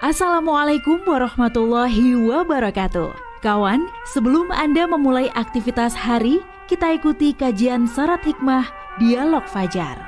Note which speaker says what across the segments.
Speaker 1: Assalamualaikum warahmatullahi wabarakatuh. Kawan, sebelum Anda memulai aktivitas hari, kita ikuti kajian Syarat Hikmah Dialog Fajar.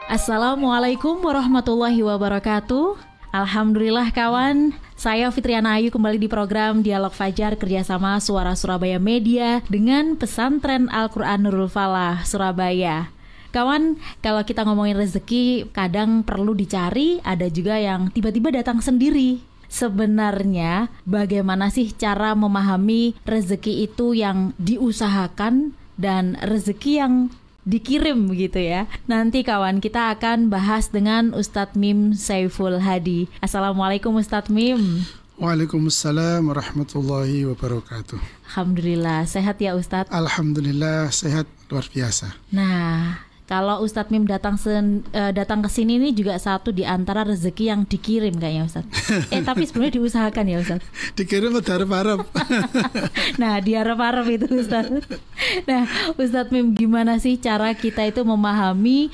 Speaker 1: Assalamualaikum warahmatullahi wabarakatuh. Alhamdulillah kawan, saya Fitriana Ayu kembali di program Dialog Fajar kerjasama Suara Surabaya Media dengan Pesantren Al-Quran Nurul Falah Surabaya. Kawan, kalau kita ngomongin rezeki kadang perlu dicari, ada juga yang tiba-tiba datang sendiri. Sebenarnya bagaimana sih cara memahami rezeki itu yang diusahakan dan rezeki yang dikirim gitu ya? Nanti kawan, kita akan bahas dengan Ustadz Mim Saiful Hadi. Assalamualaikum Ustadz Mim.
Speaker 2: Waalaikumsalam warahmatullahi wabarakatuh.
Speaker 1: Alhamdulillah, sehat ya Ustadz?
Speaker 2: Alhamdulillah sehat luar biasa.
Speaker 1: Nah, kalau Ustadz Mim datang ke sini ini juga satu di antara rezeki yang dikirim kayaknya Ustadz. Tapi sebenarnya diusahakan ya Ustadz.
Speaker 2: Dikirim atau harap-harap.
Speaker 1: Nah, diharap-harap itu Ustadz. Nah, Ustadz Mim, gimana sih cara kita itu memahami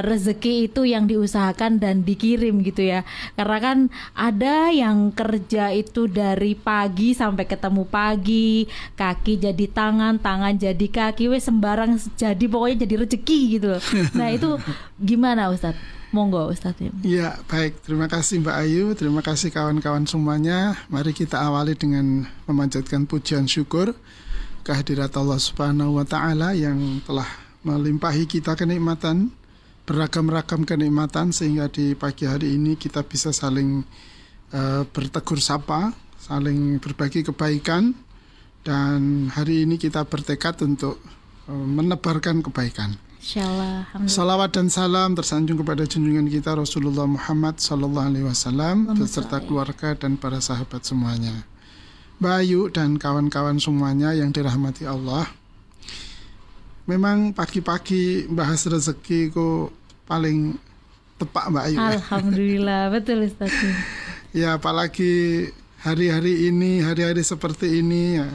Speaker 1: rezeki itu yang diusahakan dan dikirim gitu ya? Karena kan ada yang kerja itu dari pagi sampai ketemu pagi, kaki jadi tangan, tangan jadi kaki, sembarang jadi pokoknya jadi rezeki gitu. Nah itu gimana Ustadz? Monggo Ustadz.
Speaker 2: Ya baik, terima kasih Mbak Ayu, terima kasih kawan-kawan semuanya. Mari kita awali dengan memanjatkan pujian syukur kehadirat Allah Subhanahu wa Ta'ala yang telah melimpahi kita kenikmatan, beragam-ragam kenikmatan, sehingga di pagi hari ini kita bisa saling bertegur sapa, saling berbagi kebaikan, dan hari ini kita bertekad untuk menebarkan kebaikan.
Speaker 1: Insyaallah.
Speaker 2: Salawat dan salam tersanjung kepada junjungan kita Rasulullah Muhammad SAW beserta keluarga dan para sahabat semuanya. Bayu dan kawan-kawan semuanya yang dirahmati Allah. Memang pagi-pagi bahas rezeki kok paling tepat Mbak Ayu.
Speaker 1: Alhamdulillah, betul Ustaz.
Speaker 2: Ya apalagi hari-hari ini, hari-hari seperti ini ya,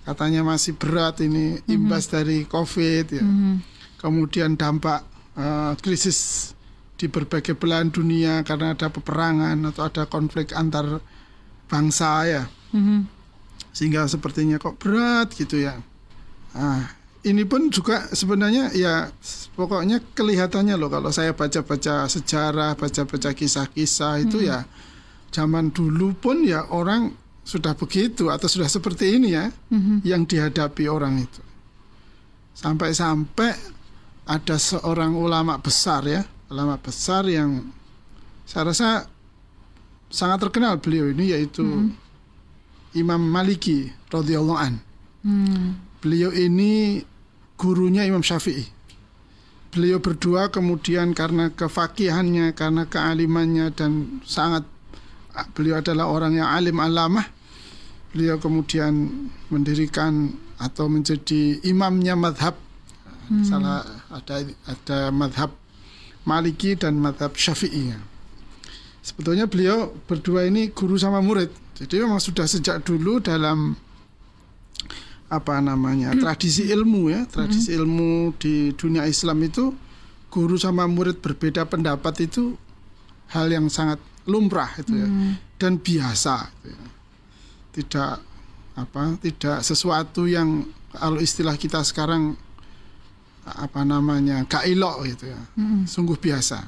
Speaker 2: katanya masih berat ini, imbas dari COVID ya. Kemudian dampak krisis di berbagai belahan dunia karena ada peperangan atau ada konflik antar bangsa ya. Sehingga sepertinya kok berat gitu ya. Ini pun juga sebenarnya ya pokoknya kelihatannya loh kalau saya baca-baca sejarah, baca-baca kisah-kisah itu ya zaman dulu pun ya orang sudah begitu atau sudah seperti ini ya yang dihadapi orang itu. Sampai-sampai ada seorang ulama besar ya, ulama besar yang saya rasa sangat terkenal beliau ini yaitu Imam Maliki radhiyallahu an. Beliau ini gurunya Imam Syafi'i. Beliau berdua kemudian karena kefaqihannya, karena kealimannya dan sangat beliau adalah orang yang alim alamah. Beliau kemudian mendirikan atau menjadi imamnya madhab. Salah ada madhab Maliki dan madhab Syafi'i. Sebetulnya beliau berdua ini guru sama murid. Jadi memang sudah sejak dulu dalam tradisi ilmu ya, tradisi ilmu di dunia Islam itu guru sama murid berbeda pendapat itu hal yang sangat lumrah itu ya, dan biasa gitu ya. Tidak sesuatu yang kalau istilah kita sekarang gak elok gitu ya. Sungguh biasa.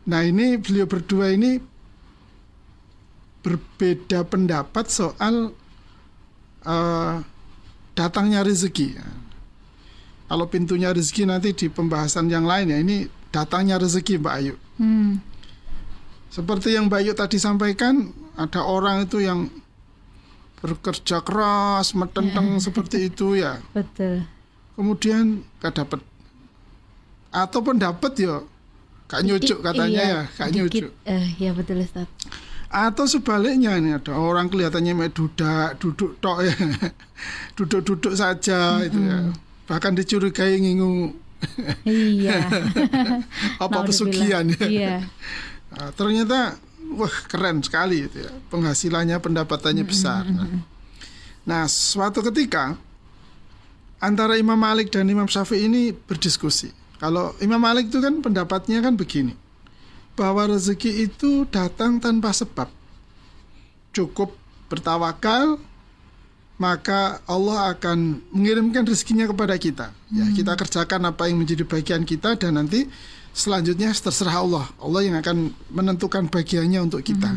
Speaker 2: Nah ini beliau berdua ini berbeda pendapat soal datangnya rezeki. Kalau pintunya rezeki nanti di pembahasan yang lain ya, ini datangnya rezeki Mbak Ayu. Seperti yang Mbak Ayu tadi sampaikan, ada orang itu yang bekerja keras, metenteng seperti itu ya.
Speaker 1: Betul.
Speaker 2: Kemudian gak dapat, ataupun dapat ya gak nyucuk katanya ya, gak nyucuk.
Speaker 1: Ya betul Ustaz.
Speaker 2: Atau sebaliknya ini ada orang kelihatannya duduk tok ya, duduk saja itu ya, bahkan dicurigai ngingu. Iya. Apa pesugihan ya. Iya. Nah, ternyata wah keren sekali itu ya, penghasilannya, pendapatannya besar. Nah suatu ketika antara Imam Malik dan Imam Syafi'i ini berdiskusi. Kalau Imam Malik itu kan pendapatnya kan begini, bahwa rezeki itu datang tanpa sebab. Cukup bertawakal, maka Allah akan mengirimkan rezekinya kepada kita. Ya, kita kerjakan apa yang menjadi bagian kita, dan nanti selanjutnya terserah Allah. Allah yang akan menentukan bagiannya untuk kita.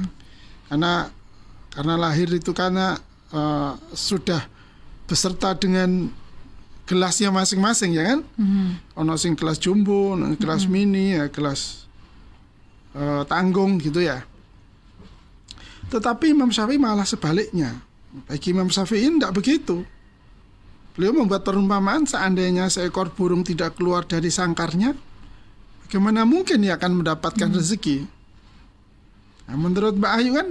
Speaker 2: Karena lahir itu karena sudah beserta dengan gelasnya masing-masing, ya kan? Ono sing gelas jumbo, gelas mini, ya gelas tanggung gitu ya. Tetapi Imam Syafi'i malah sebaliknya. Bagi Imam Syafi'i tidak begitu. Beliau membuat perumpamaan, seandainya seekor burung tidak keluar dari sangkarnya, bagaimana mungkin ia akan mendapatkan rezeki? Nah, menurut Mbak Ayu kan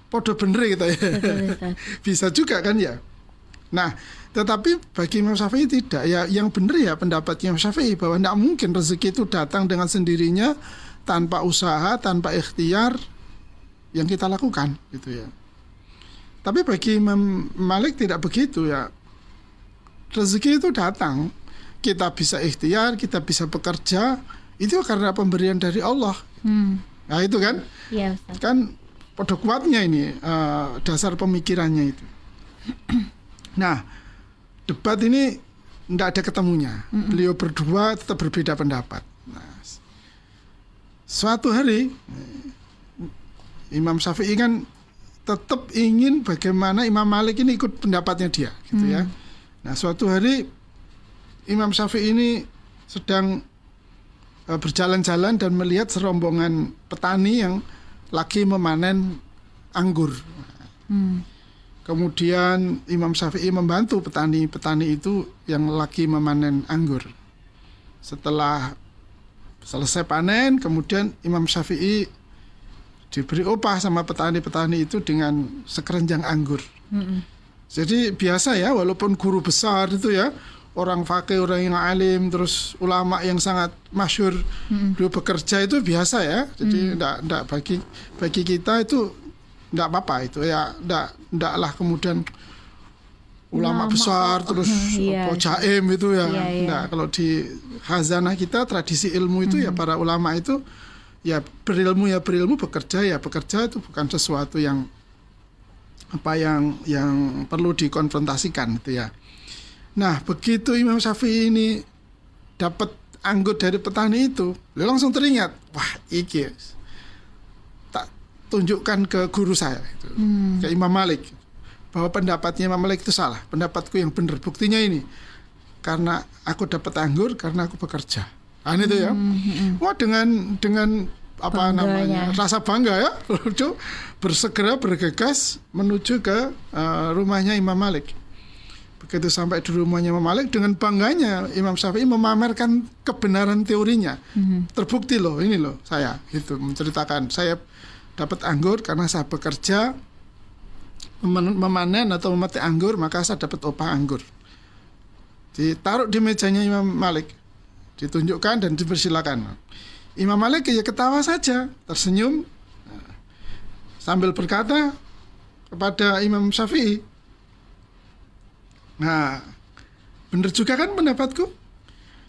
Speaker 2: podo bener gitu ya. Bisa juga kan ya. Nah, tetapi bagi Imam Syafi'i tidak. Ya, yang benar ya pendapat Imam Syafi'i bahwa tidak mungkin rezeki itu datang dengan sendirinya tanpa usaha, tanpa ikhtiar yang kita lakukan gitu ya. Tapi bagi Imam Malik tidak begitu ya. Rezeki itu datang, kita bisa ikhtiar, kita bisa bekerja, itu karena pemberian dari Allah. Nah itu kan,
Speaker 1: ya,
Speaker 2: kan pada kuatnya ini dasar pemikirannya itu. Nah, debat ini tidak ada ketemunya. Beliau berdua tetap berbeda pendapat. Nah, suatu hari Imam Syafi'i kan tetap ingin bagaimana Imam Malik ini ikut pendapatnya dia, gitu ya. Nah, suatu hari Imam Syafi'i ini sedang berjalan-jalan dan melihat serombongan petani yang lagi memanen anggur. Kemudian Imam Syafi'i membantu petani-petani itu yang lagi memanen anggur. Setelah selesai panen, kemudian Imam Syafi'i diberi upah sama petani-petani itu dengan sekeranjang anggur. Jadi biasa ya, walaupun guru besar itu ya, orang fakih, orang yang alim, terus ulama yang sangat masyhur, dia bekerja itu biasa ya. Jadi enggak bagi kita itu enggak apa-apa itu ya, enggaklah kemudian ulama besar terus jaim itu ya. Enggak, kalau di khazanah kita tradisi ilmu itu ya para ulama itu ya berilmu, bekerja itu bukan sesuatu yang yang perlu dikonfrontasikan gitu ya. Nah, begitu Imam Syafi'i ini dapat anggur dari petani itu, dia langsung teringat, wah iki tak tunjukkan ke guru saya itu, ke Imam Malik, bahwa pendapatnya Imam Malik itu salah, pendapatku yang benar. Buktinya ini, karena aku dapat anggur karena aku bekerja. Nah, itu ya. Wah, dengan apa namanya, rasa bangga ya, bersegera bergegas menuju ke rumahnya Imam Malik. Begitu sampai di rumahnya Imam Malik, dengan bangganya Imam Syafi'i memamerkan kebenaran teorinya. Terbukti loh, ini loh saya gitu, menceritakan saya dapat anggur karena saya bekerja memanen atau memetik anggur, maka saya dapat upah anggur. Ditaruh di mejanya Imam Malik, ditunjukkan dan dipersilakan. Imam Malik ya ketawa saja, tersenyum sambil berkata kepada Imam Syafi'i, nah, benar juga kan pendapatku?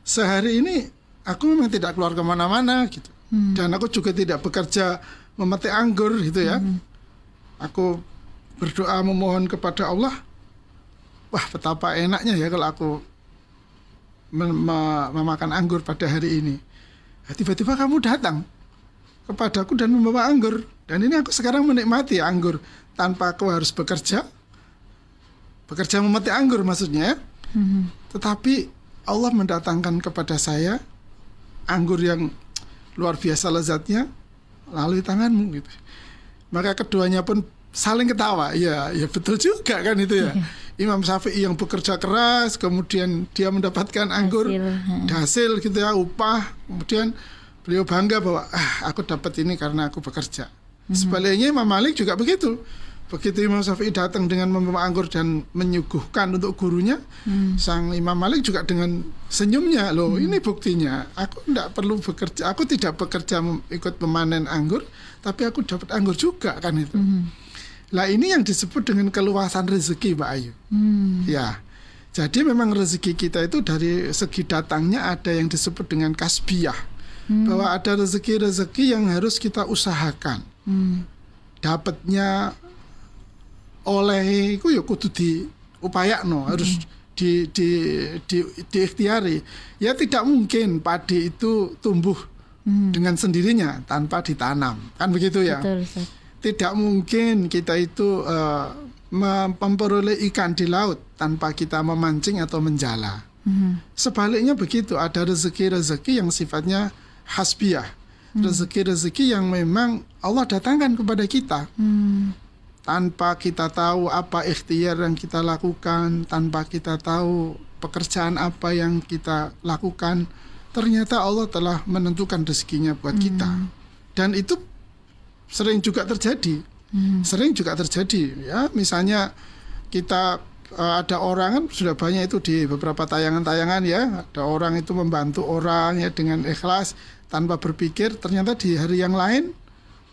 Speaker 2: Sehari ini aku memang tidak keluar kemana-mana gitu, dan aku juga tidak bekerja memetik anggur gitu ya. Aku berdoa memohon kepada Allah. Wah, betapa enaknya ya kalau aku memakan anggur pada hari ini. Tiba-tiba kamu datang kepadaku dan membawa anggur, dan ini aku sekarang menikmati anggur tanpa aku harus bekerja memetik anggur maksudnya. Tetapi Allah mendatangkan kepada saya anggur yang luar biasa lezatnya melalui tanganmu gitu. Maka keduanya pun saling ketawa. Ya betul juga kan itu ya. Imam Syafi'i yang bekerja keras, kemudian dia mendapatkan anggur hasil gitu ya, upah, kemudian beliau bangga bahwa aku dapat ini karena aku bekerja. Sebaliknya Imam Malik juga begitu. Begitu Imam Syafi'i datang dengan membawa anggur dan menyuguhkan untuk gurunya, sang Imam Malik juga dengan senyumnya, loh ini buktinya aku tidak perlu bekerja, aku tidak bekerja ikut memanen anggur, tapi aku dapat anggur juga kan itu. Lah ini yang disebut dengan keluasan rezeki, Mbak Ayu. Ya, jadi memang rezeki kita itu dari segi datangnya ada yang disebut dengan kasbiyah. bahwa ada rezeki-rezeki yang harus kita usahakan. Dapatnya oleh iku ya kudu diupayakno, harus diikhtiari. Ya tidak mungkin padi itu tumbuh dengan sendirinya tanpa ditanam. Kan begitu ya?
Speaker 1: Betul, Ustaz.
Speaker 2: Tidak mungkin kita itu memperoleh ikan di laut tanpa kita memancing atau menjala. Sebaliknya begitu, ada rezeki-rezeki yang sifatnya hasbiyah. Rezeki-rezeki yang memang Allah datangkan kepada kita. Tanpa kita tahu apa ikhtiar yang kita lakukan, tanpa kita tahu pekerjaan apa yang kita lakukan, ternyata Allah telah menentukan rezekinya buat kita. Dan itu sering juga terjadi. Ya, misalnya kita ada orang, kan sudah banyak itu di beberapa tayangan-tayangan ya, ada orang itu membantu orang ya dengan ikhlas tanpa berpikir, ternyata di hari yang lain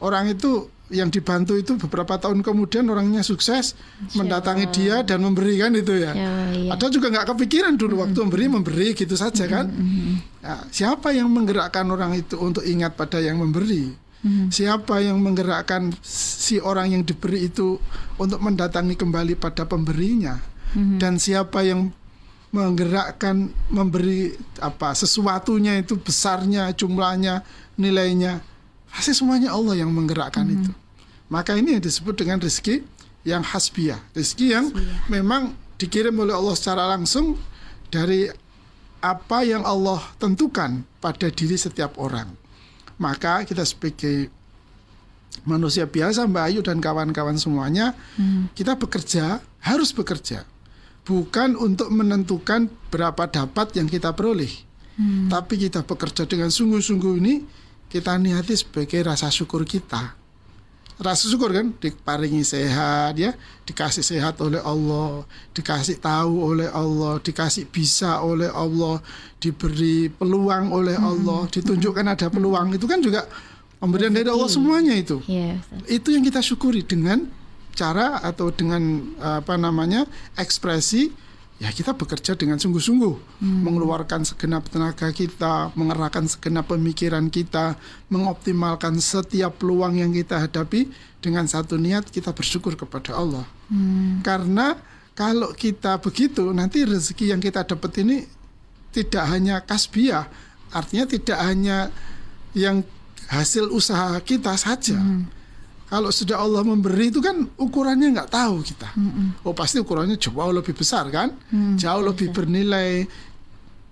Speaker 2: orang itu yang dibantu itu beberapa tahun kemudian orangnya sukses, mendatangi dia dan memberikan itu ya. Ada juga nggak kepikiran dulu waktu memberi gitu saja kan. Ya, siapa yang menggerakkan orang itu untuk ingat pada yang memberi? Siapa yang menggerakkan si orang yang diberi itu untuk mendatangi kembali pada pemberinya? Dan siapa yang menggerakkan memberi sesuatunya itu besarnya, jumlahnya, nilainya? Pasti semuanya Allah yang menggerakkan itu. Maka ini yang disebut dengan rezeki yang hasbiyah, rezeki yang memang dikirim oleh Allah secara langsung dari apa yang Allah tentukan pada diri setiap orang. Maka kita sebagai manusia biasa, Mbak Ayu dan kawan-kawan semuanya, kita harus bekerja. Bukan untuk menentukan berapa dapat yang kita peroleh. Tapi kita bekerja dengan sungguh-sungguh ini, kita niati sebagai rasa syukur kita. Rasa syukur kan, diparingi sehat ya, dikasih sehat oleh Allah, dikasih tahu oleh Allah, dikasih bisa oleh Allah, diberi peluang oleh Allah, ditunjukkan ada peluang, itu kan juga pemberian dari Allah semuanya itu. Itu yang kita syukuri dengan cara atau dengan ekspresi. Ya kita bekerja dengan sungguh-sungguh, mengeluarkan segenap tenaga kita, mengerahkan segenap pemikiran kita, mengoptimalkan setiap peluang yang kita hadapi dengan satu niat, kita bersyukur kepada Allah. Karena kalau kita begitu, nanti rezeki yang kita dapat ini tidak hanya kasbiyah, artinya tidak hanya yang hasil usaha kita saja. Kalau sudah Allah memberi itu kan ukurannya nggak tahu kita. Oh pasti ukurannya jauh lebih besar kan, jauh lebih bernilai.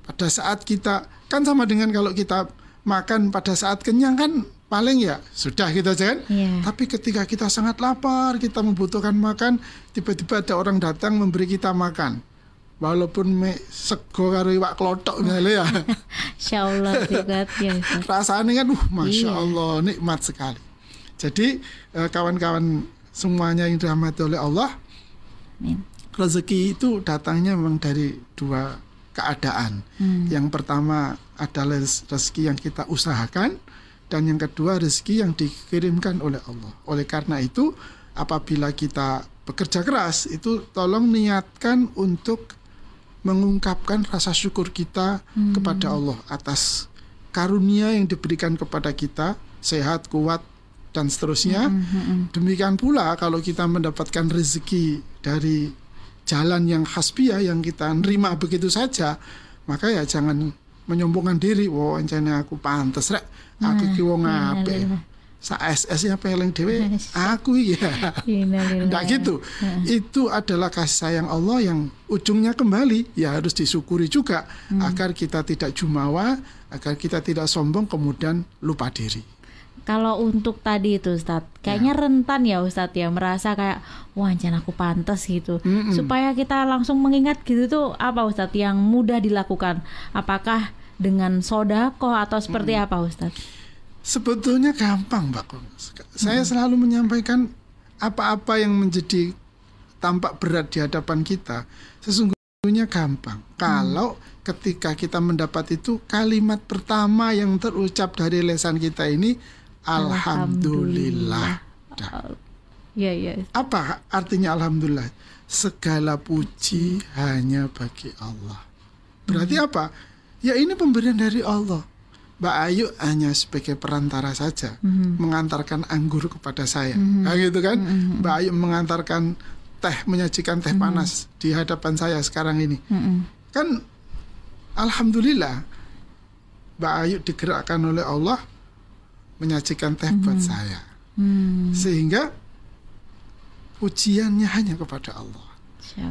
Speaker 2: Pada saat kita kan sama dengan kalau kita makan pada saat kenyang kan paling ya sudah gitu aja kan. Tapi ketika kita sangat lapar, kita membutuhkan makan, tiba-tiba ada orang datang memberi kita makan. Walaupun sego karo iwak klothok misalnya ya.
Speaker 1: Insyaallah juga ya.
Speaker 2: Rasanya kan Masya Allah, nikmat sekali. Jadi kawan-kawan semuanya yang dirahmati oleh Allah, rezeki itu datangnya memang dari dua keadaan. Yang pertama adalah rezeki yang kita usahakan, dan yang kedua rezeki yang dikirimkan oleh Allah. Oleh karena itu, apabila kita bekerja keras, itu tolong niatkan untuk mengungkapkan rasa syukur kita kepada Allah atas karunia yang diberikan kepada kita, sehat, kuat, dan seterusnya. Demikian pula kalau kita mendapatkan rezeki dari jalan yang hasbiyah yang kita nerima begitu saja, maka ya jangan menyombongkan diri. Wah, encene aku pantes rek, aku ki wong apik. Sa SS-nya peleng dhewe aku ya. Ndak gitu. Itu adalah kasih sayang Allah yang ujungnya kembali ya harus disyukuri juga, agar kita tidak jumawa, agar kita tidak sombong kemudian lupa diri.
Speaker 1: Kalau untuk tadi itu Ustadz, kayaknya rentan ya Ustadz ya, merasa kayak wah jangan aku pantas gitu. Supaya kita langsung mengingat gitu tuh apa Ustadz yang mudah dilakukan? Apakah dengan sodaqoh atau seperti apa Ustadz?
Speaker 2: Sebetulnya gampang Mbak. Saya selalu menyampaikan apa-apa yang menjadi tampak berat di hadapan kita, sesungguhnya gampang. Kalau ketika kita mendapat itu, kalimat pertama yang terucap dari lisan kita ini Alhamdulillah.
Speaker 1: Ya.
Speaker 2: Apa artinya alhamdulillah? Segala puji hanya bagi Allah. Berarti apa? Ya ini pemberian dari Allah. Mbak Ayu hanya sebagai perantara saja, mengantarkan anggur kepada saya. Nah, gitu kan? Mbak Ayu mengantarkan teh, menyajikan teh panas di hadapan saya sekarang ini. Kan alhamdulillah Mbak Ayu digerakkan oleh Allah menyajikan teh buat saya. Sehingga pujiannya hanya kepada Allah.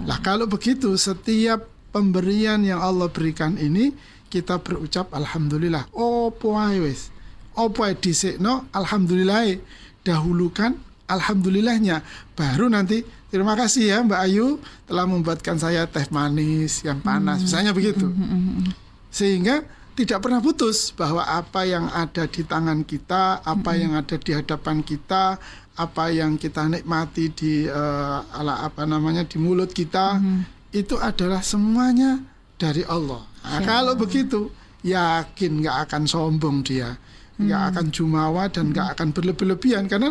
Speaker 2: Lah kalau begitu, setiap pemberian yang Allah berikan ini kita berucap alhamdulillah. Opo ae wis. Opo ae dhisikno alhamdulillah, dahulukan alhamdulillahnya, baru nanti terima kasih ya Mbak Ayu telah membuatkan saya teh manis yang panas, misalnya begitu. Sehingga tidak pernah putus bahwa apa yang ada di tangan kita, apa yang ada di hadapan kita, apa yang kita nikmati di di mulut kita, itu adalah semuanya dari Allah. Nah, kalau begitu, yakin nggak akan sombong dia, nggak akan jumawa dan nggak akan berlebih-lebihan, karena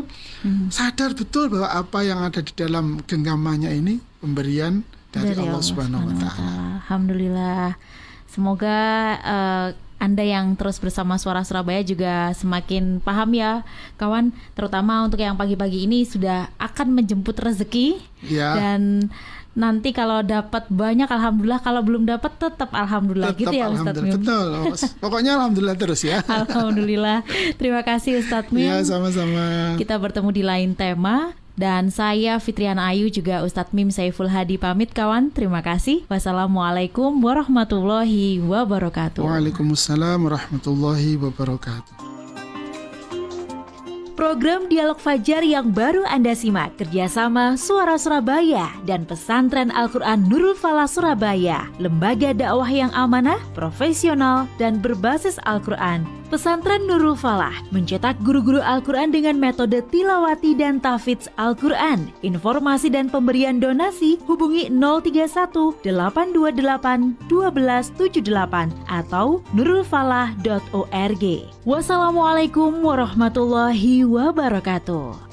Speaker 2: sadar betul bahwa apa yang ada di dalam genggamannya ini pemberian dari Allah Subhanahu wa Ta'ala.
Speaker 1: Alhamdulillah. Semoga Anda yang terus bersama Suara Surabaya juga semakin paham ya kawan, terutama untuk yang pagi-pagi ini sudah akan menjemput rezeki dan nanti kalau dapat banyak alhamdulillah, kalau belum dapat tetap alhamdulillah, gitu ya Ustadz Mim.
Speaker 2: Betul, pokoknya alhamdulillah terus ya.
Speaker 1: Alhamdulillah. Terima kasih Ustadz Mim.
Speaker 2: Ya, sama-sama.
Speaker 1: Kita bertemu di lain tema. Dan saya Fitriana Ayu juga Ustadz Mim Saiful Hadi pamit kawan. Terima kasih. Wassalamualaikum warahmatullahi wabarakatuh.
Speaker 2: Waalaikumsalam warahmatullahi wabarakatuh.
Speaker 1: Program Dialog Fajar yang baru Anda simak kerjasama Suara Surabaya dan Pesantren Al-Quran Nurul Falah Surabaya, lembaga dakwah yang amanah, profesional, dan berbasis Al-Quran. Pesantren Nurul Falah mencetak guru-guru Al-Quran dengan metode tilawati dan tahfidz Al-Quran. Informasi dan pemberian donasi hubungi 031 828 1278 atau nurulfalah.org. Wassalamualaikum warahmatullahi wabarakatuh.